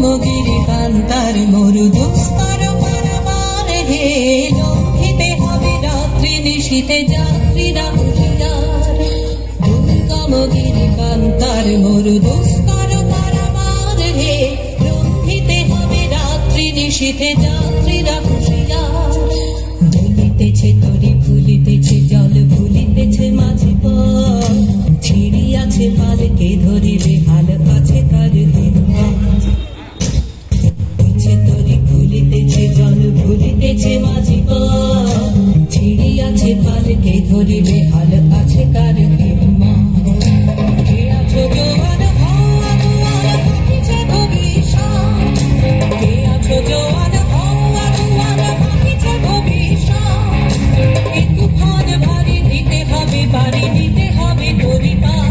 দুর্গমগিরি কান্তার মরু দুস্তর পারাবার হে, লঙ্ঘিতে হবে রাত্রি নিশীথে যাত্রীরা হুঁশিয়ার। দুর্গমগিরি কান্তার মরু দুস্তর পারাবার হে, লঙ্ঘিতে হবে রাত্রি নিশীথে যাত্রীরা হুঁশিয়ার। ভুলিতেছে তরি ভুলিতেছে জল ভুলিতেছে মাঝি পথ, ছিড়িয়াছে পালকে ধরিবে হাল আছে তার হিম্মত। তরি ভুলিতেছে জল ভুলিতেছে মাঝি পথ, ছিড়িয়াছে পালকে ধরিবে হাল আছে তার হিম্মত। কে আছো জোয়ান হও আগুয়ার পাখিছে ভবিষ্যৎ, কে আছো জোয়ান হও আগুয়ার পাখিছে ভবিষ্যৎ। এ তুফান ভারী দিতে হবে বাড়ি দিতে হবে পরিবার।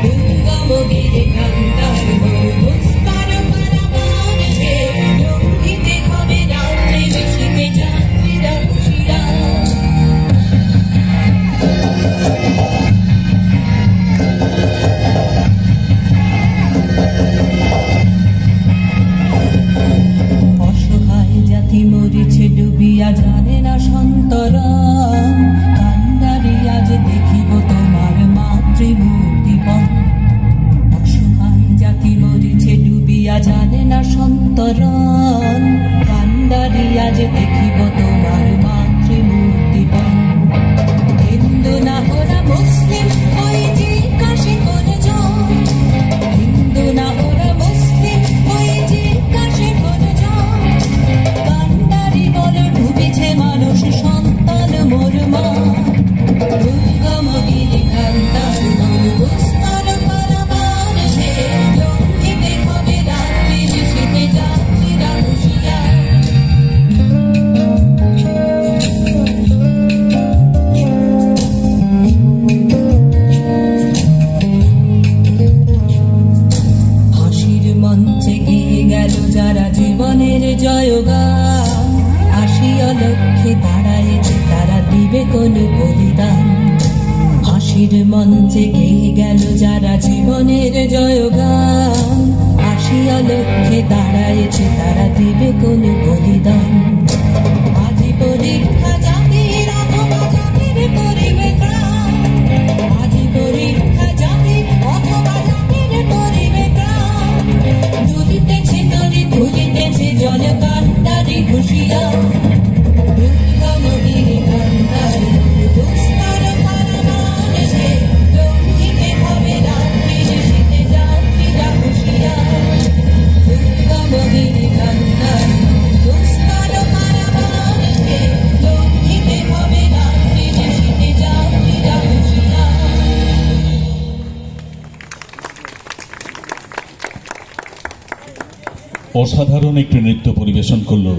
দুর্গমগিরি কান্তার মরু দুস্তর পারাবার হে, লঙ্ঘিতে হবে রাত্রি নিশীথে যাত্রীরা হুঁশিয়ার। অসহায় জাতি মরিছে ডুবিয়া জানে না সন্তরণ, কান্দারি আজ দেখিব তোমার মাতৃমূর্তিপণ। অসহায় জাতি মরিছে ডুবিয়া জানে না সন্তরণ, কান্দারি আজ দেখিব তোমার মাতৃমূর্তিপণ। হিন্দু না ওরা মুসলিম ওই জিজ্ঞাসে কোনজন, হিন্দু না ওরা মুসলিম ওই জিজ্ঞাসে কোনজন। কান্ডারি বল ডুবেছে মানুষ সন্তান মোর মা। দুর্গমগিরি কান্তার মরু দুস্তর পারাবার হে, লঙ্ঘিতে হবে রাত্রি নিশীথে যাত্রীরা হুঁশিয়ার। হাসির মঞ্চে গেয়ে গেল যারা জীবনের জয়গান, আসিয়া লক্ষ্যে দাঁড়ায়েছে তারা দিবে কোন বলিদান। হাসির মঞ্চে গেয়ে গেল যারা জীবনের জয়গান, আসিয়া লক্ষ্যে দাঁড়ায়েছে তারা দিবে কোন বলিদান। আজি পরীক্ষা জাতির অথবা জাতির করিবে ত্রাণ, আজি পরীক্ষা জাতির অথবা জাতির করিবে ত্রাণ। দুলিতেছে তরি ভুলিতেছে জল কান্ডারি হুঁশিয়ার। দুর্গমগিরি কান্তার মরু দুস্তর পারাবার হে, লঙ্ঘিতে হবে রাত্রি নিশীথে যাত্রীরা হুঁশিয়ার। দুর্গমগিরি কান্তার মরু দুস্তর পারাবার হে, লঙ্ঘিতে হবে রাত্রি নিশীথে যাত্রীরা হুঁশিয়ার। অসাধারণ একটি নৃত্য পরিবেশন করলো